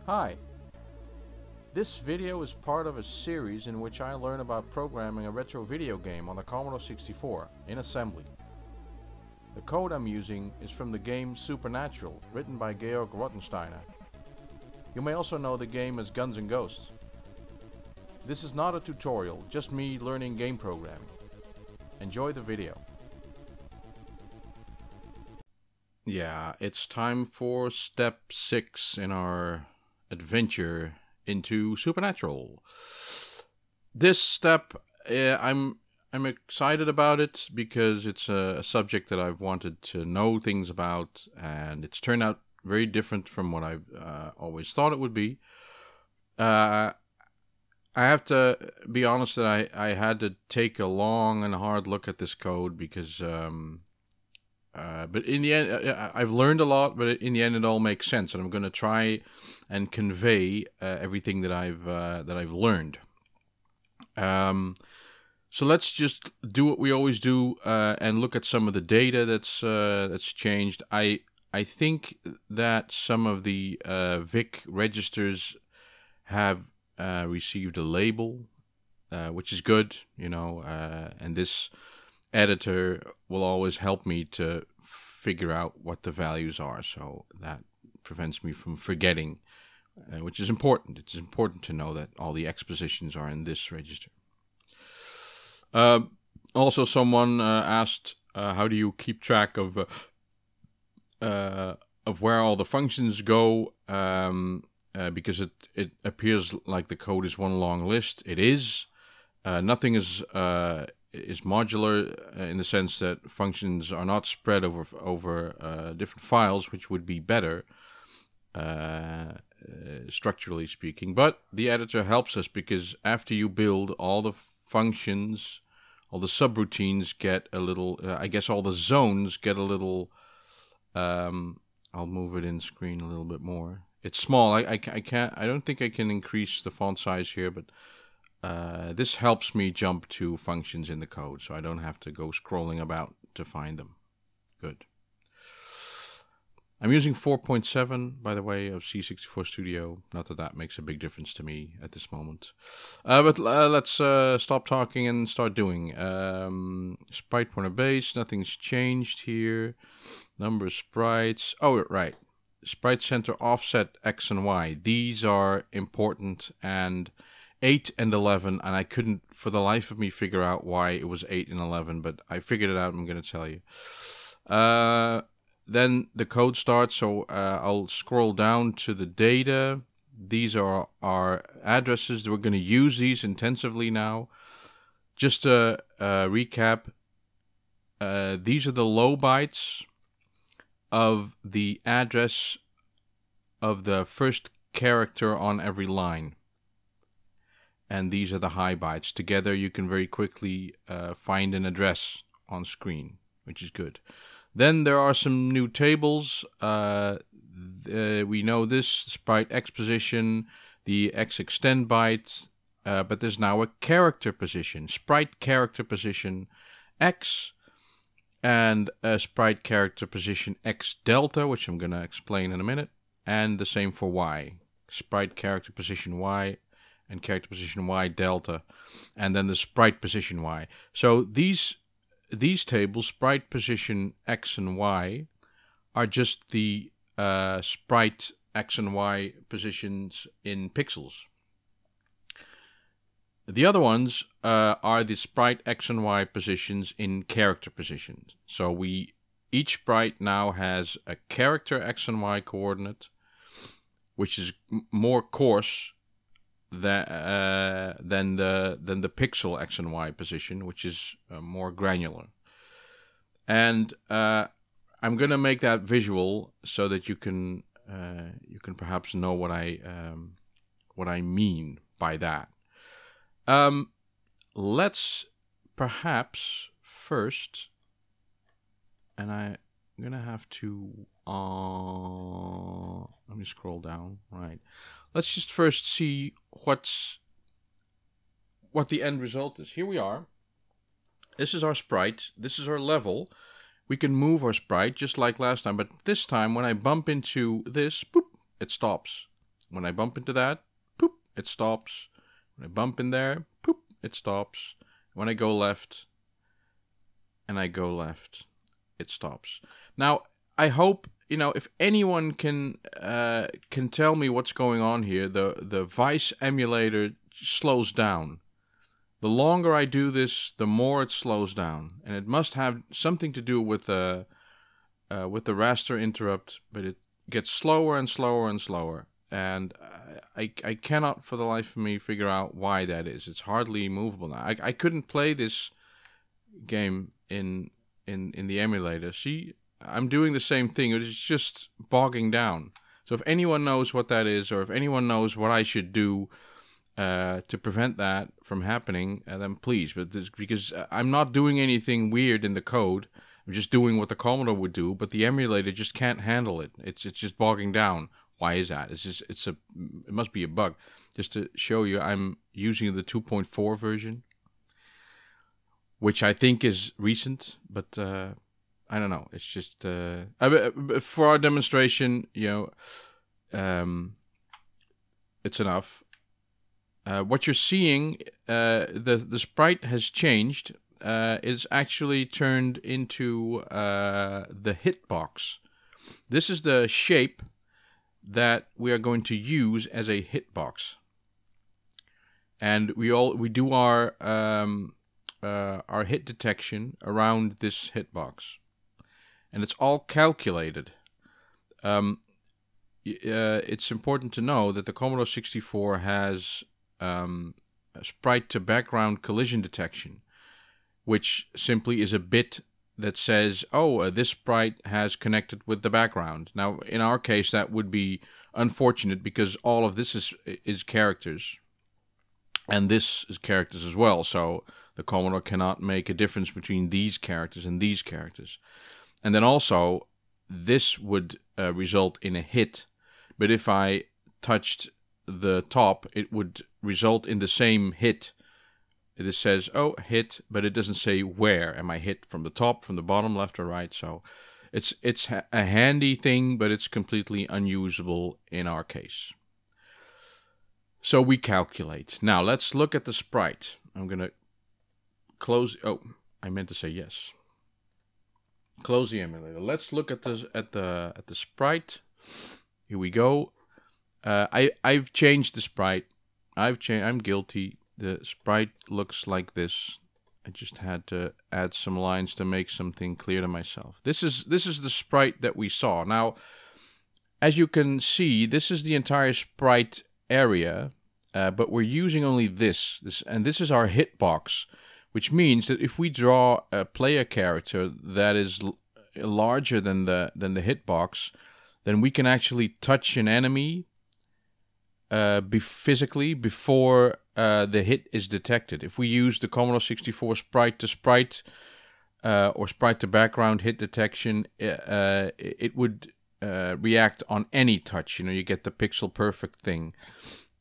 Hi, this video is part of a series in which I learn about programming a retro video game on the Commodore 64 in assembly. The code I'm using is from the game Supernatural, written by Georg Rottensteiner. You may also know the game as Guns and Ghosts. This is not a tutorial, just me learning game programming. Enjoy the video. Yeah, it's time for step 6 in our adventure into Supernatural. This step, I'm excited about it because it's a subject that I've wanted to know things about, and it's turned out very different from what I've always thought it would be. I have to be honest that I had to take a long and hard look at this code because but in the end, I've learned a lot, but in the end it all makes sense, and I'm going to try and convey everything that I've learned. So let's just do what we always do and look at some of the data that's changed. I think that some of the VIC registers have received a label, which is good, you know, and this editor will always help me to figure out what the values are, so that prevents me from forgetting, which is important. It's important to know that all the expositions are in this register. Also, someone asked, how do you keep track of where all the functions go? Because it appears like the code is one long list. It is. Nothing is modular in the sense that functions are not spread over different files, which would be better, structurally speaking. But the editor helps us because after you build, all the functions, all the subroutines get a little, I guess all the zones get a little, I'll move it in screen a little bit more. It's small. I don't think I can increase the font size here, but this helps me jump to functions in the code, so I don't have to go scrolling about to find them. Good. I'm using 4.7, by the way, of C64 Studio. Not that that makes a big difference to me at this moment. But let's stop talking and start doing. Sprite pointer base, nothing's changed here. Number of sprites. Oh, right. Sprite center offset X and Y. These are important, and 8 and 11, and I couldn't for the life of me figure out why it was 8 and 11, but I figured it out. I'm going to tell you. Then the code starts, so I'll scroll down to the data. These are our addresses. We're going to use these intensively now. Just to recap, these are the low bytes of the address of the first character on every line. And these are the high bytes. Together you can very quickly find an address on screen, which is good. Then there are some new tables. We know this, sprite X position, the X extend byte, but there's now a character position, sprite character position X, and a sprite character position X delta, which I'm going to explain in a minute, and the same for Y, sprite character position Y, and character position Y delta, and then the sprite position Y. So these tables, sprite position X and Y, are just the sprite X and Y positions in pixels. The other ones are the sprite X and Y positions in character positions. So each sprite now has a character X and Y coordinate, which is more coarse than the pixel X and Y position, which is more granular. And I'm going to make that visual so that you can perhaps know what I mean by that. Let's perhaps first, and I'm going to have to let me scroll down. Right. Let's just first see what the end result is. Here we are. This is our sprite. This is our level. We can move our sprite just like last time, but this time when I bump into this, boop, it stops. When I bump into that, poop, it stops. When I bump in there, poop, it stops. When I go left, and I go left, it stops. Now, I hope, if anyone can tell me what's going on here, the Vice emulator slows down. The longer I do this, the more it slows down, and it must have something to do with the raster interrupt. But it gets slower and slower and slower, and I cannot for the life of me figure out why that is. It's hardly movable now. I couldn't play this game in the emulator. See, I'm doing the same thing. It's just bogging down. So if anyone knows what that is, or if anyone knows what I should do to prevent that from happening, then please. Because I'm not doing anything weird in the code. I'm just doing what the Commodore would do, but the emulator just can't handle it. It's just bogging down. Why is that? It must be a bug. Just to show you, I'm using the 2.4 version, which I think is recent, but I don't know. It's just for our demonstration, it's enough. What you're seeing, the sprite has changed. It's actually turned into the hitbox. This is the shape that we are going to use as a hitbox, and we do our hit detection around this hitbox, and it's all calculated. It's important to know that the Commodore 64 has a Sprite-to-background collision detection, which simply is a bit that says, this sprite has connected with the background. Now, in our case, that would be unfortunate because all of this is characters, and this is characters as well. So the Commodore cannot make a difference between these characters and these characters. And then also, this would result in a hit, but if I touched the top, it would result in the same hit. It says, hit, but it doesn't say where. Am I hit from the top, from the bottom, left, or right? So it's a handy thing, but it's completely unusable in our case. So we calculate. Now let's look at the sprite. I'm going to close. I meant to say yes. Close the emulator. Let's look at the sprite. Here we go. I've changed the sprite. I'm guilty. The sprite looks like this. I just had to add some lines to make something clear to myself. This is the sprite that we saw. Now, as you can see, this is the entire sprite area, but we're using only this, and this is our hitbox, which means that if we draw a player character that is larger than the hitbox, then we can actually touch an enemy physically before the hit is detected. If we use the Commodore 64 sprite-to-sprite or sprite-to-background hit detection, it would react on any touch. You get the pixel perfect thing.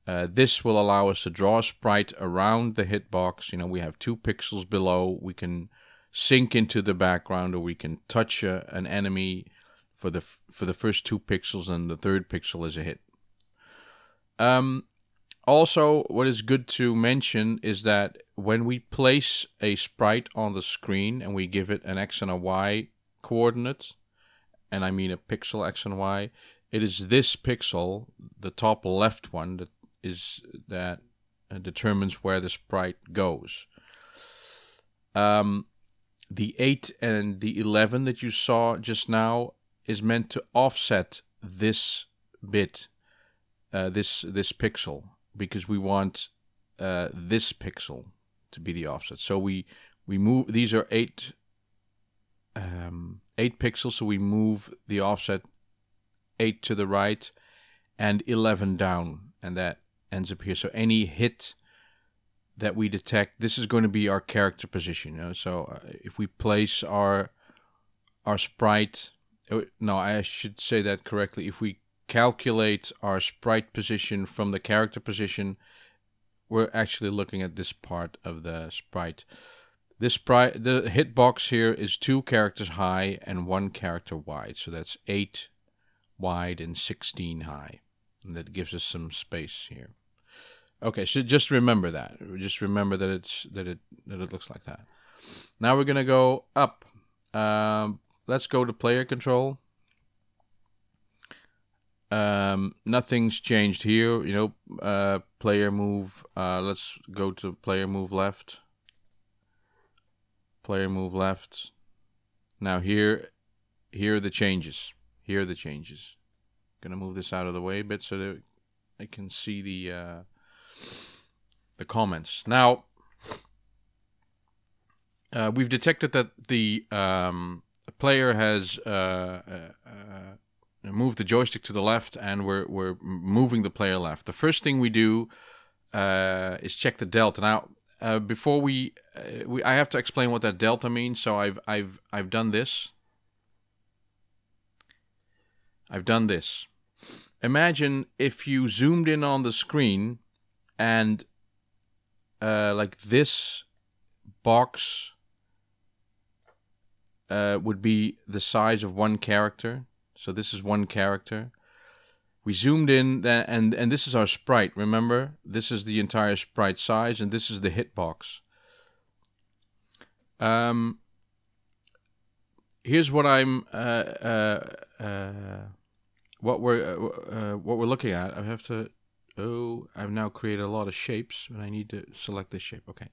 This will allow us to draw a sprite around the hitbox. We have 2 pixels below. We can sink into the background, or we can touch an enemy for the first 2 pixels, and the 3rd pixel is a hit. Also, what is good to mention is that when we place a sprite on the screen and we give it an X and a Y coordinate, and I mean a pixel X and Y, it is this pixel, the top left one, that determines where the sprite goes. The 8 and the 11 that you saw just now is meant to offset this bit, this pixel, because we want this pixel to be the offset. So we move. These are 8 pixels, so we move the offset 8 to the right and 11 down, and that ends up here. So any hit that we detect, this is going to be our character position. So if we place our sprite, no, I should say that correctly. If we calculate our sprite position from the character position, we're actually looking at this part of the sprite. This sprite, the hitbox here is 2 characters high and 1 character wide. So that's 8 wide and 16 high. And that gives us some space here. Okay, so just remember that. Just remember that it looks like that. Now we're gonna go up. Let's go to player control. Nothing's changed here. You know, player move. Let's go to player move left. Player move left. Now here are the changes. Here are the changes. Gonna move this out of the way a bit so that I can see the comments. Now, we've detected that the player has moved the joystick to the left, and we're moving the player left. The first thing we do is check the delta. Now, before I have to explain what that delta means. So I've done this. I've done this. Imagine if you zoomed in on the screen and like this box would be the size of one character. So this is one character. We zoomed in, and this is our sprite. Remember, this is the entire sprite size, and this is the hitbox. Here's what I'm what we're looking at. I have to. Oh, I've now created a lot of shapes, and I need to select this shape. Okay.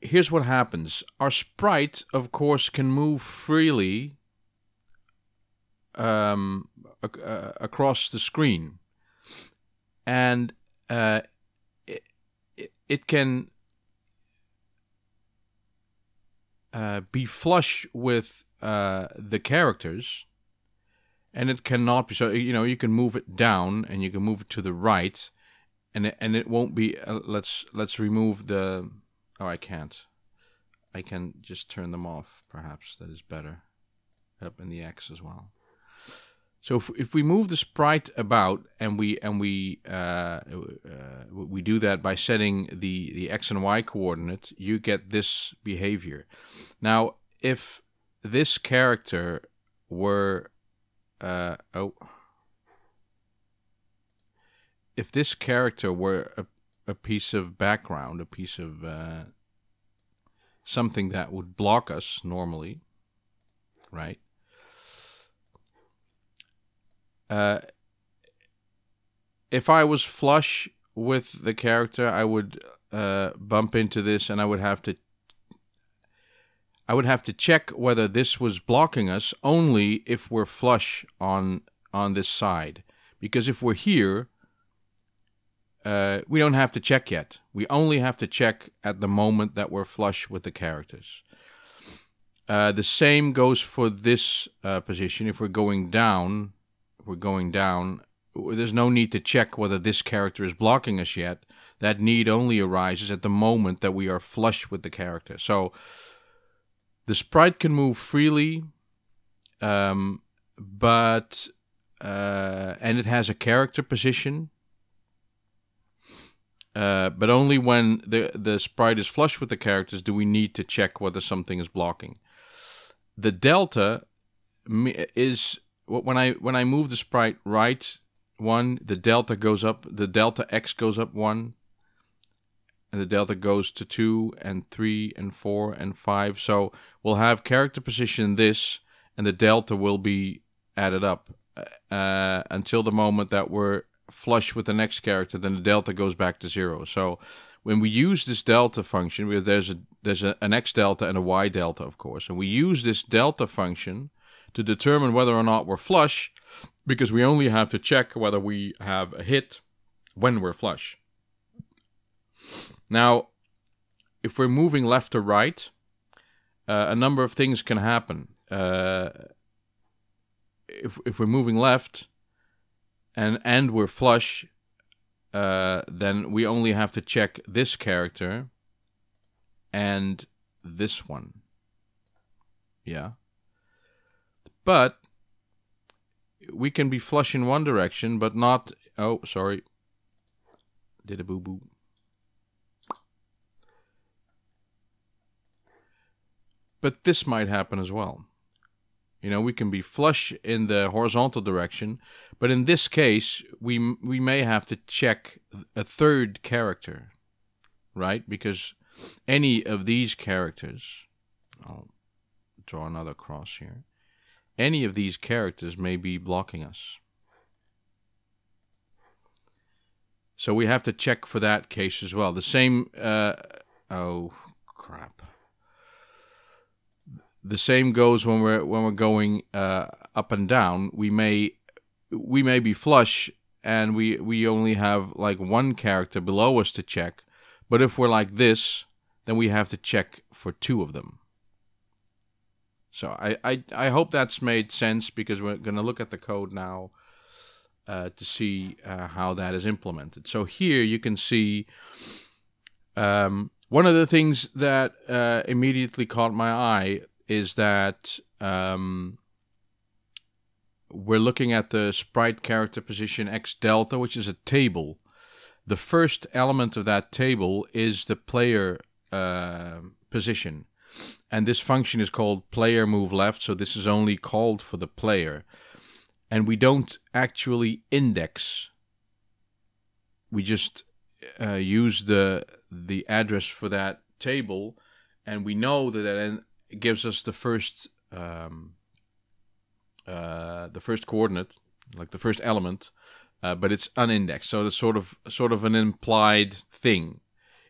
Here's what happens. Our sprite, of course, can move freely across the screen, and it can be flush with the characters, and it cannot be. So you know, you can move it down and you can move it to the right, and it won't be. Let's remove the. Oh, I can't. I can just turn them off. Perhaps that is better. Up in the X as well. So if we move the sprite about, and we do that by setting the X and Y coordinate, you get this behavior. Now, if this character were if this character were a piece of background, a piece of something that would block us normally, right? If I was flush with the character, I would bump into this, and I would have to check whether this was blocking us only if we're flush on this side. Because if we're here, we don't have to check yet. We only have to check at the moment that we're flush with the characters. The same goes for this position. If we're going down, there's no need to check whether this character is blocking us yet. That need only arises at the moment that we are flush with the character. So the sprite can move freely, but and it has a character position, but only when the sprite is flush with the characters do we need to check whether something is blocking. The delta is when I move the sprite right 1, the delta goes up, the delta X goes up 1, and the delta goes to 2 and 3 and 4 and 5. So we'll have character position this, and the delta will be added up until the moment that we're flush with the next character. Then the delta goes back to 0. So when we use this delta function, there's an X delta and a Y delta, of course, and we use this delta function to determine whether or not we're flush, because we only have to check whether we have a hit when we're flush. Now, if we're moving left to right, a number of things can happen. If we're moving left and we're flush, then we only have to check this character and this one. Yeah. But we can be flush in one direction, but not... Oh, sorry. Did a boo-boo. But this might happen as well. You know, we can be flush in the horizontal direction, but in this case, we may have to check a third character, right? Because any of these characters, I'll draw another cross here, any of these characters may be blocking us. So we have to check for that case as well. The same, oh crap. The same goes when we're going up and down. We may be flush and we only have like one character below us to check. But if we're like this, then we have to check for two of them. So I hope that's made sense, because we're going to look at the code now to see how that is implemented. So here you can see one of the things that immediately caught my eye is that we're looking at the sprite character position x delta, which is a table. The first element of that table is the player position. And this function is called player move left, so this is only called for the player. And we don't actually index. We just use the address for that table, and we know that it gives us the first coordinate, like the first element, but it's unindexed. So it's sort of an implied thing.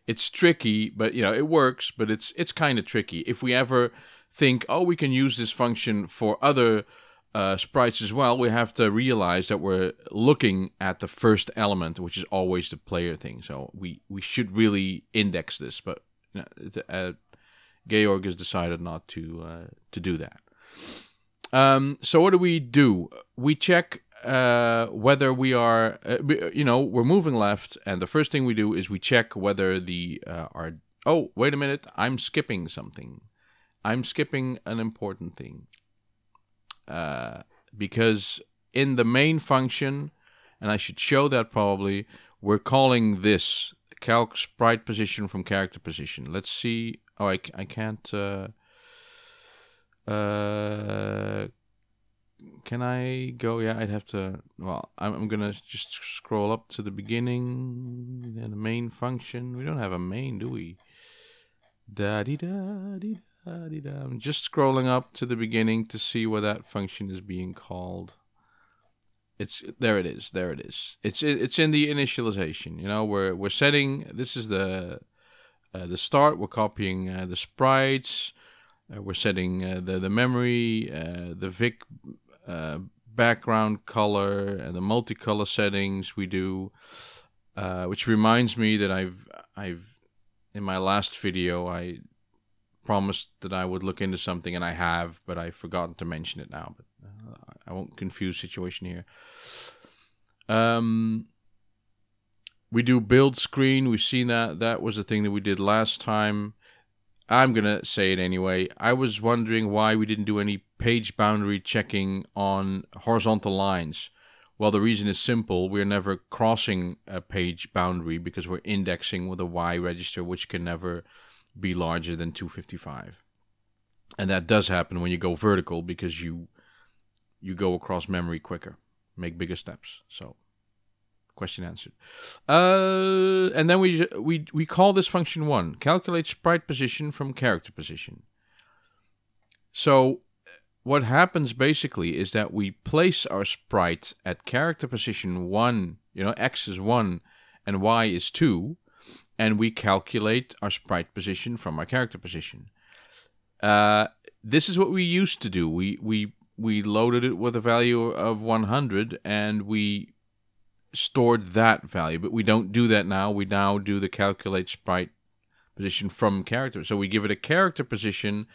It's tricky, but you know it works. But it's kind of tricky. If we ever think, oh, we can use this function for other sprites as well, we have to realize that we're looking at the first element, which is always the player thing. So we should really index this, but you know, Georg has decided not to do that. So what do? We check whether we are, we're moving left, and the first thing we do is we check whether oh, wait a minute, I'm skipping something. I'm skipping an important thing. Because in the main function, and I should show that probably, we're calling this calc sprite position from character position. Let's see. Oh, I can't. Can I go? Yeah, I'd have to. Well, I'm gonna just scroll up to the beginning and the main function. We don't have a main, do we? I'm just scrolling up to the beginning to see where that function is being called. There it is. It's in the initialization. You know, we're setting. This is the start. We're copying the sprites. We're setting the memory, the Vic background color, and the multicolor settings we do. Which reminds me that I've in my last video I promised that I would look into something, and I have, but I've forgotten to mention it now. But I won't confuse situation here. We do build screen. We've seen that was the thing that we did last time. I'm gonna say it anyway. I was wondering why we didn't do any page boundary checking on horizontal lines. Well, the reason is simple. We're never crossing a page boundary because we're indexing with a Y register, which can never be larger than 255. And that does happen when you go vertical, because you go across memory quicker, make bigger steps. So, question answered. And then we call this function 1, calculate sprite position from character position. So what happens basically is that we place our sprite at character position 1, X is 1 and Y is 2, and we calculate our sprite position from our character position. This is what we used to do. We loaded it with a value of 100 and we stored that value, but we don't do that now. We now do the calculate sprite position from character. So we give it a character position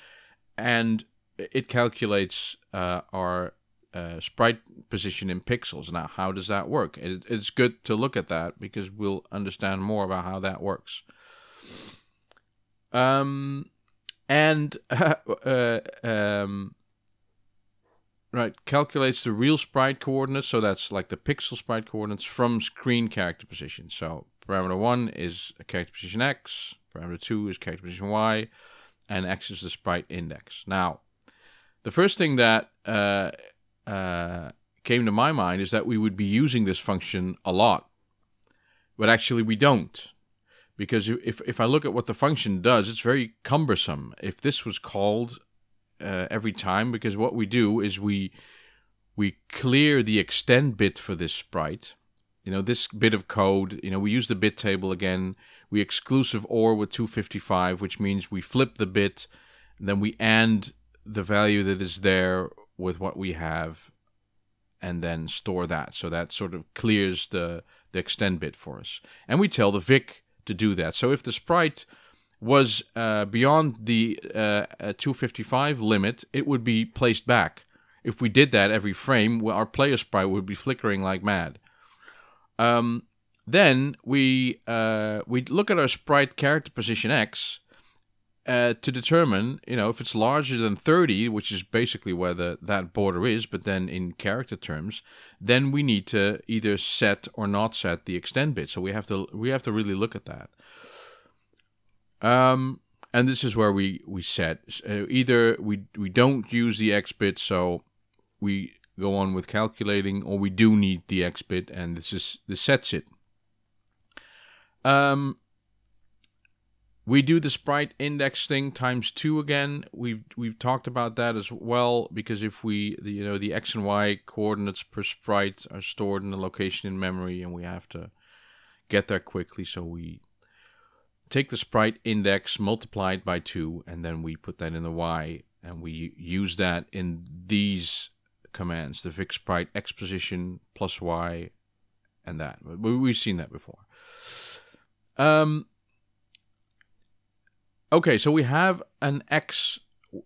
and it calculates our sprite position in pixels. Now, how does that work? It's good to look at that because we'll understand more about how that works. Right, calculates the real sprite coordinates, so that's like the pixel sprite coordinates from screen character position. So parameter 1 is a character position X, parameter 2 is character position Y, and X is the sprite index. Now, the first thing that came to my mind is that we would be using this function a lot. But actually we don't. Because if I look at what the function does, it's very cumbersome. If this was called every time, because what we do is we clear the extend bit for this sprite. This bit of code, we use the bit table again. We exclusive OR with 255, which means we flip the bit, and then we AND the value that is there with what we have, and then store that. So that sort of clears the extend bit for us. And we tell the Vic to do that. So if the sprite was beyond the 255 limit, it would be placed back. If we did that every frame, our player sprite would be flickering like mad. Then we look at our sprite character position X to determine, if it's larger than 30, which is basically where that border is, but then in character terms, then we need to either set or not set the extend bit. So we have to really look at that. And this is where we set either we don't use the X bit, so we go on with calculating, or we do need the X bit, and this sets it. We do the sprite index thing times 2 again. We've talked about that as well, because if the X and Y coordinates per sprite are stored in a location in memory, and we have to get there quickly, so we take the sprite index, multiply it by 2, and then we put that in the Y, and we use that in these commands, the Vic sprite X position plus Y, and that. We've seen that before. Okay, so we have an X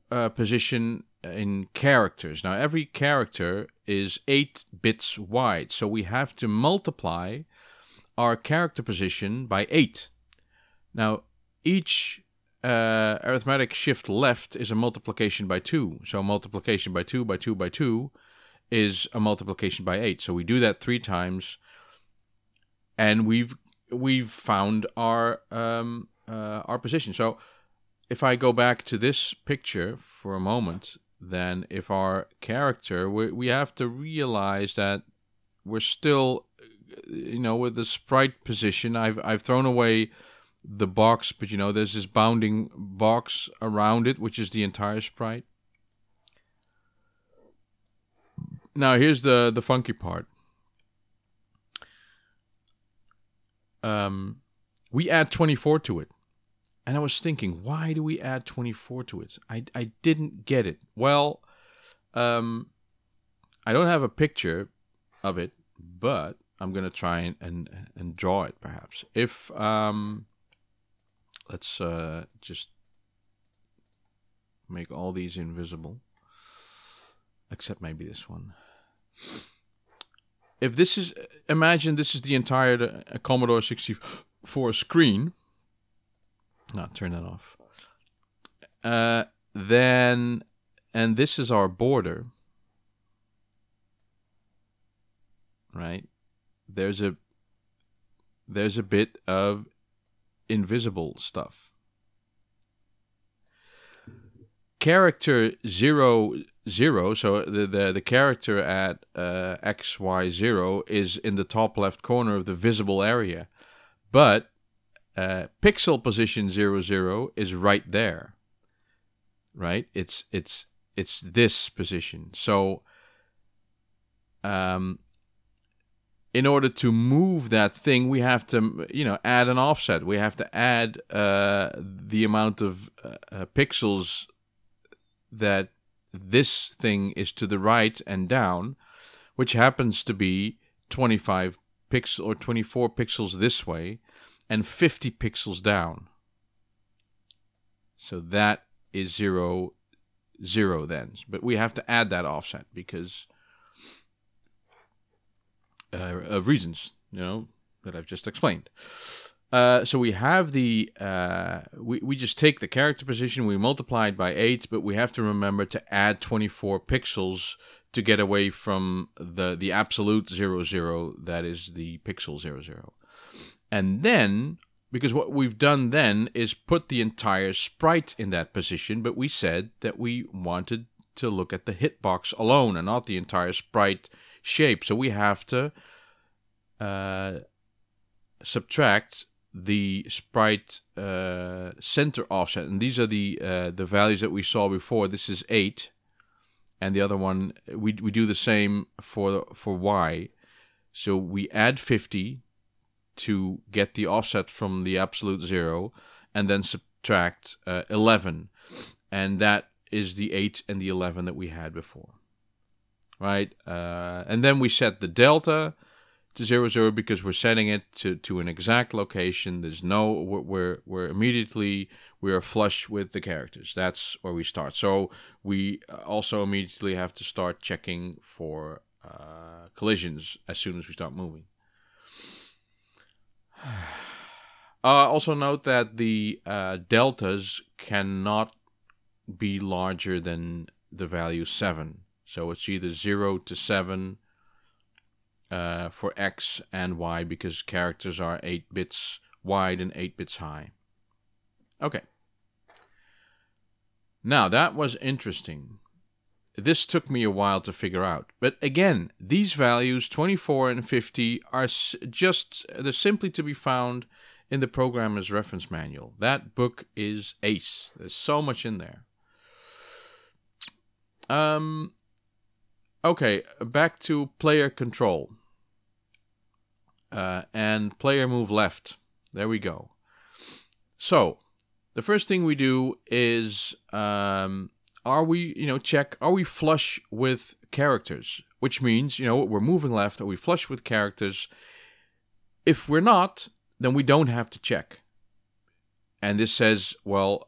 position in characters. Now, every character is 8 bits wide, so we have to multiply our character position by 8. Now, each arithmetic shift left is a multiplication by 2. So multiplication by 2 by 2 by 2 is a multiplication by 8. So we do that 3 times, and we've found our position. So if I go back to this picture for a moment, then if our character, we have to realize that we're still, with the sprite position, I've thrown away the box, but there's this bounding box around it, which is the entire sprite. Now here's the funky part. We add 24 to it. And I was thinking, why do we add 24 to it? I didn't get it. Well, I don't have a picture of it, but I'm going to try and draw it perhaps. If, let's just make all these invisible, except maybe this one. If this is, imagine this is the entire Commodore 64 screen. No, turn that off. Then, and this is our border, right? There's a bit of invisible stuff. Character 0, 0, so the character at X, Y, 0 is in the top left corner of the visible area, but pixel position 0, 0 is right there, right? It's this position. So, in order to move that thing, we have to, add an offset. We have to add the amount of pixels that this thing is to the right and down, which happens to be 25 pixels or 24 pixels this way, and 50 pixels down. So that is 0, 0 then. But we have to add that offset because of reasons, that I've just explained. So we have the, we just take the character position, we multiply it by 8, but we have to remember to add 24 pixels to get away from the absolute 0, 0, that is the pixel 0, 0. And then, because what we've done then is put the entire sprite in that position, but we said that we wanted to look at the hitbox alone and not the entire sprite shape. So we have to subtract the sprite center offset, and these are the values that we saw before. This is 8, and the other one we do the same for y. So we add 50 to get the offset from the absolute 0, and then subtract 11, and that is the 8 and the 11 that we had before, right? And then we set the delta to 0, 0, because we're setting it to an exact location. There's no, we're immediately, we are flush with the characters. That's where we start. So we also immediately have to start checking for collisions as soon as we start moving. Also note that the deltas cannot be larger than the value 7. So it's either 0 to 7 for X and Y, because characters are 8 bits wide and 8 bits high. Okay. Now, that was interesting. This took me a while to figure out. But again, these values, 24 and 50, are they're simply to be found in the programmer's reference manual. That book is ace. There's so much in there. Okay, back to player control. And player move left. There we go. So, the first thing we do is, are we, check, are we flush with characters? Which means, we're moving left, are we flush with characters? If we're not, then we don't have to check. And this says, well,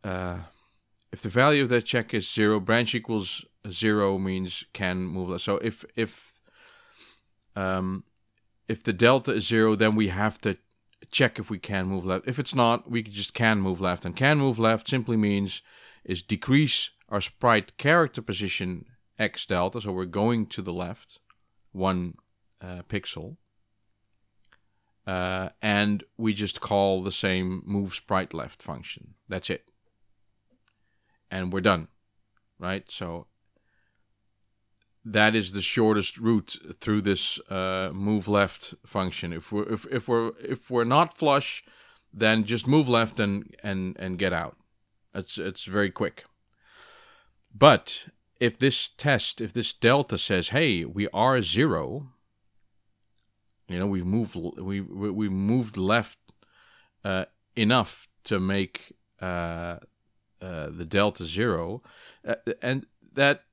if the value of that check is 0, branch equals 0 means can move left. So if the delta is 0, then we have to check if we can move left. If it's not, we just can move left. And can move left simply means is decrease our sprite character position x delta. So we're going to the left 1 pixel. And we just call the same move sprite left function. That's it. And we're done, right? So that is the shortest route through this move left function. If we're not flush, then just move left and get out. It's very quick. But if this delta says, hey, we are 0, we moved left enough to make the delta 0, and that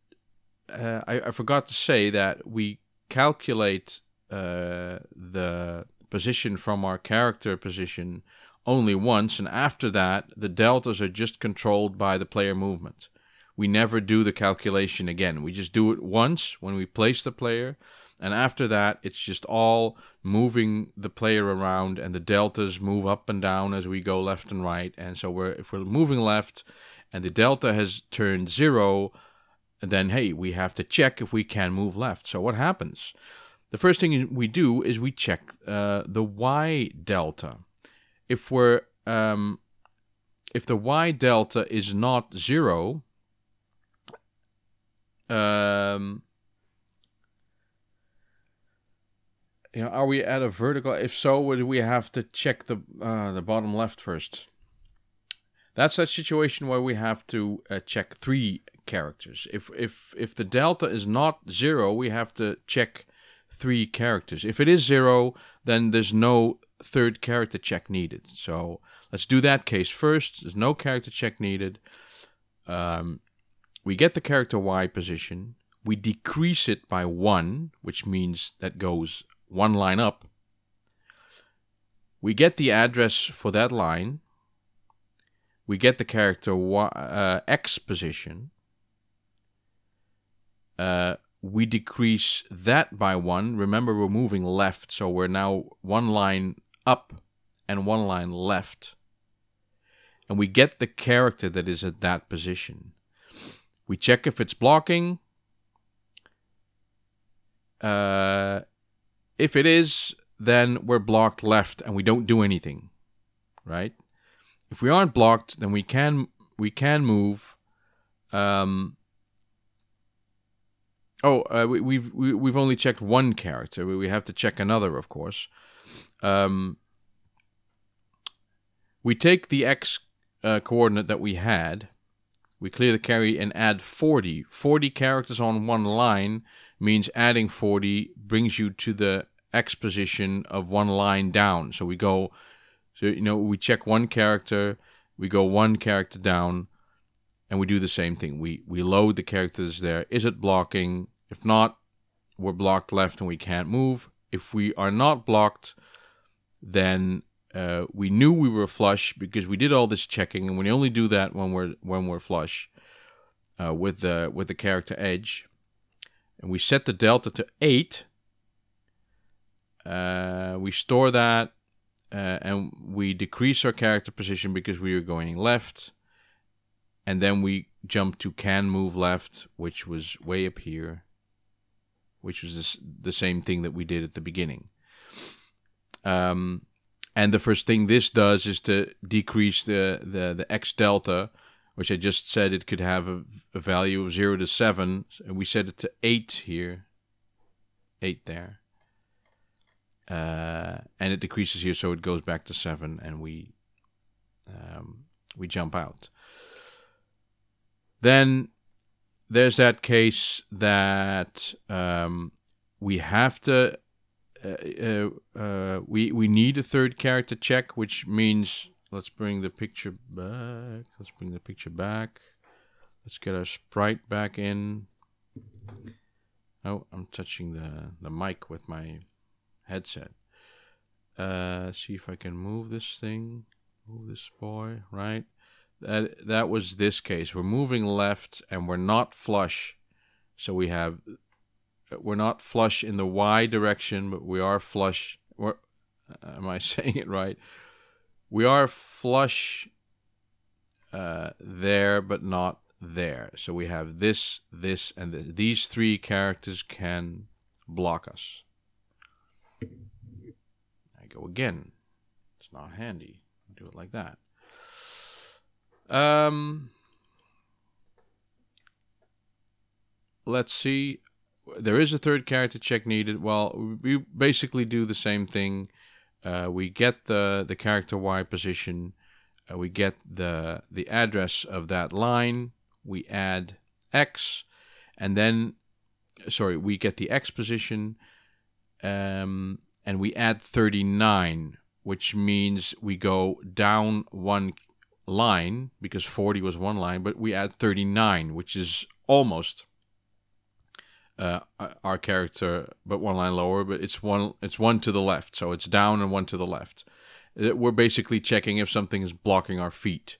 I forgot to say that we calculate the position from our character position only once, and after that the deltas are just controlled by the player movement. We never do the calculation again. We just do it once when we place the player, and after that it's just all moving the player around, and the deltas move up and down as we go left and right. And so if we're moving left and the delta has turned 0, then hey, we have to check if we can move left. So what happens? The first thing we do is we check the y delta. If the y delta is not 0, are we at a vertical? If so, would we have to check the bottom left first? That's that situation where we have to check 3 characters. If the delta is not 0, we have to check 3 characters. If it is 0, then there's no third character check needed. So let's do that case first. There's no character check needed. We get the character Y position. We decrease it by 1, which means that goes 1 line up. We get the address for that line. We get the character X position. We decrease that by 1. Remember, we're moving left, so we're now 1 line up and 1 line left. And we get the character that is at that position. We check if it's blocking. If it is, then we're blocked left and we don't do anything, right? if we aren't blocked, then we can move. We've only checked one character. We have to check another, of course. We take the X coordinate that we had. We clear the carry and add 40. 40 characters on one line means adding 40 brings you to the X position of one line down. So we go, we check one character, we go one character down, and we do the same thing. We load the characters there. Is it blocking? If not, we're blocked left and we can't move. If we are not blocked, then we knew we were flush because we did all this checking, and we only do that when we're flush with the character edge. And we set the delta to 8. We store that, and we decrease our character position because we are going left. And then we jump to can move left, which was way up here, which was the same thing that we did at the beginning. And the first thing this does is to decrease the X delta, which I just said it could have a value of 0 to 7. And we set it to 8 here. 8 there. And it decreases here, so it goes back to 7, and we jump out. Then there's that case that we have to... we need a third character check, which means let's bring the picture back. Let's get our sprite back in. Oh, I'm touching the mic with my headset. See if I can move this thing. Move this boy, right? That was this case. We're moving left and we're not flush. So we're not flush in the Y direction, but we are flush. Am I saying it right? We are flush there, but not there. So we have this, and this. These three characters can block us. I go again. It's not handy. Do it like that. Let's see. There is a third character check needed. Well, we basically do the same thing. We get the character Y position. We get the address of that line. We add X, and then, we get the X position, and we add 39, which means we go down one line, because 40 was one line, but we add 39, which is almost our character, but one line lower, but it's one to the left, so it's down and one to the left. We're basically checking if something is blocking our feet.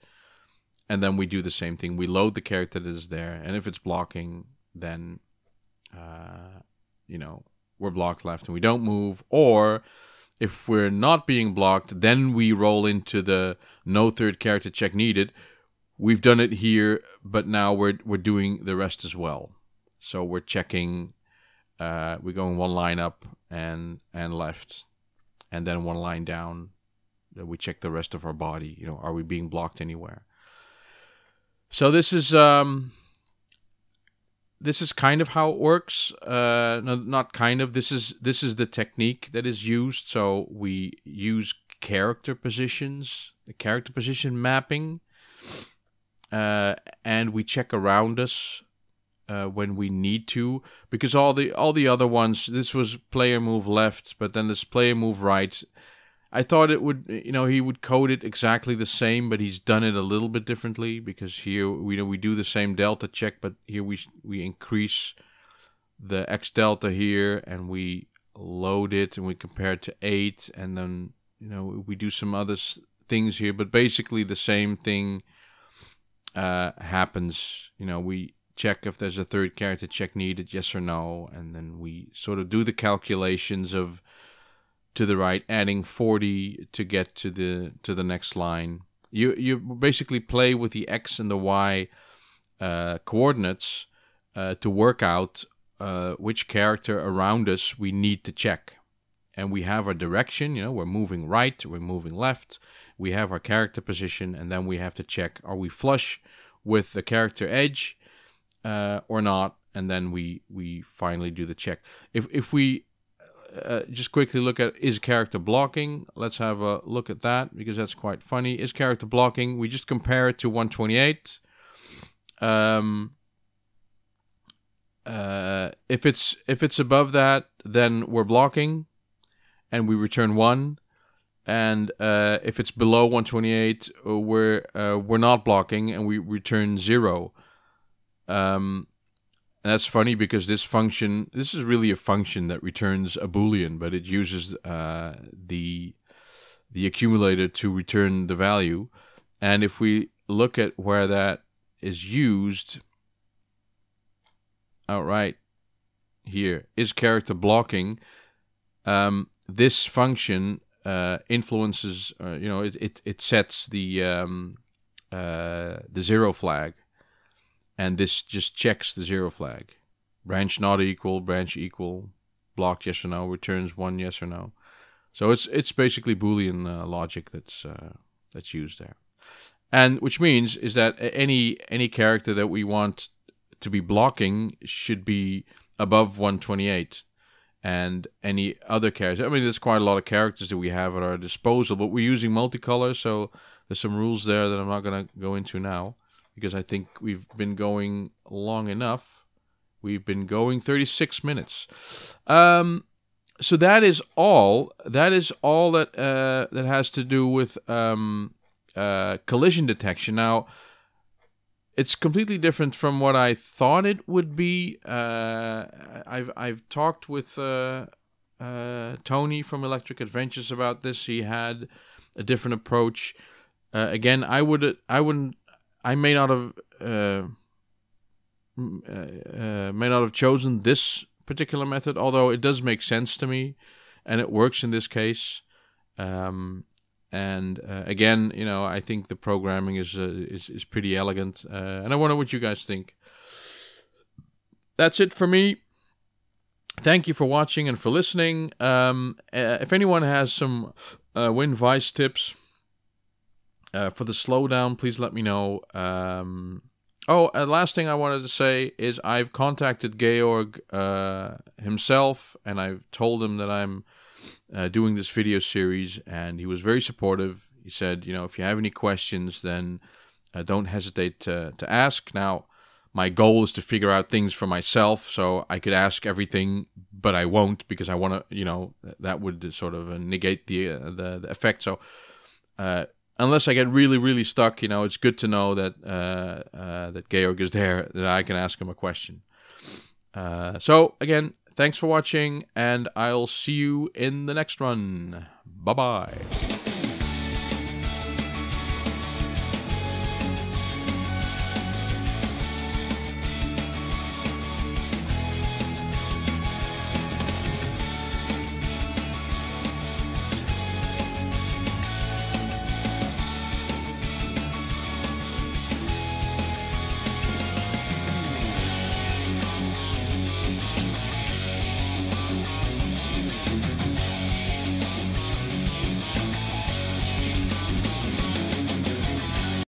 And then we do the same thing. We load the character that is there, and if it's blocking, then we're blocked left and we don't move. Or if we're not being blocked, then we roll into the no third character check needed. We've done it here, but now we're doing the rest as well. So we're checking. We're going one line up and left, and then one line down. We check the rest of our body. Are we being blocked anywhere? So this is kind of how it works. No, not kind of. This is the technique that is used. So we use character positions, the character position mapping, and we check around us when we need to, because all the other ones, this was player move left, but then this player move right. I thought it would, he would code it exactly the same, but he's done it a little bit differently, because here we do the same delta check, but here we increase the X delta here, and we load it, and we compare it to 8, and then we do some other things here, but basically the same thing happens. We check if there's a third character check needed, yes or no, and then we sort of do the calculations of, to the right, adding 40 to get to the next line. You basically play with the X and the Y coordinates to work out which character around us we need to check. and we have our direction. You know, we're moving right, we're moving left. We have our character position, and then we have to check, are we flush with the character edge or not? And then we finally do the check. If we just quickly look at, is character blocking? Let's have a look at that, because that's quite funny. Is character blocking? We just compare it to 128. If it's above that, then we're blocking, and we return 1. And if it's below 128, we're not blocking, and we return 0. And that's funny, because this is really a function that returns a Boolean, but it uses the accumulator to return the value. And if we look at where that is used, outright here, is character blocking, this function influences, it sets the 0 flag, and this just checks the 0 flag. Branch not equal, branch equal, blocked yes or no, returns 1 yes or no. So it's basically Boolean logic that's used there, and which means is that any character that we want to be blocking should be above 128. And any other characters, I mean, there's quite a lot of characters that we have at our disposal, but we're using multicolor, so there's some rules there that I'm not going to go into now, because I think we've been going long enough. We've been going 36 minutes. So that is all. That is all that has to do with collision detection. Now, it's completely different from what I thought it would be. I've talked with Tony from Electric Adventures about this. He had a different approach. Again, I may not have chosen this particular method, although it does make sense to me, and it works in this case. And again, I think the programming is pretty elegant, and I wonder what you guys think. That's it for me. Thank you for watching and for listening. If anyone has some WinVice tips for the slowdown, please let me know. Last thing I wanted to say is I've contacted Georg himself, and I've told him that I'm doing this video series, and he was very supportive. He said, if you have any questions, then don't hesitate to ask. Now, my goal is to figure out things for myself, so I could ask everything, but I won't, because I want to, that would sort of negate the effect. So unless I get really, really stuck, it's good to know that that Georg is there, that I can ask him a question. So again, thanks for watching, and I'll see you in the next run. Bye-bye.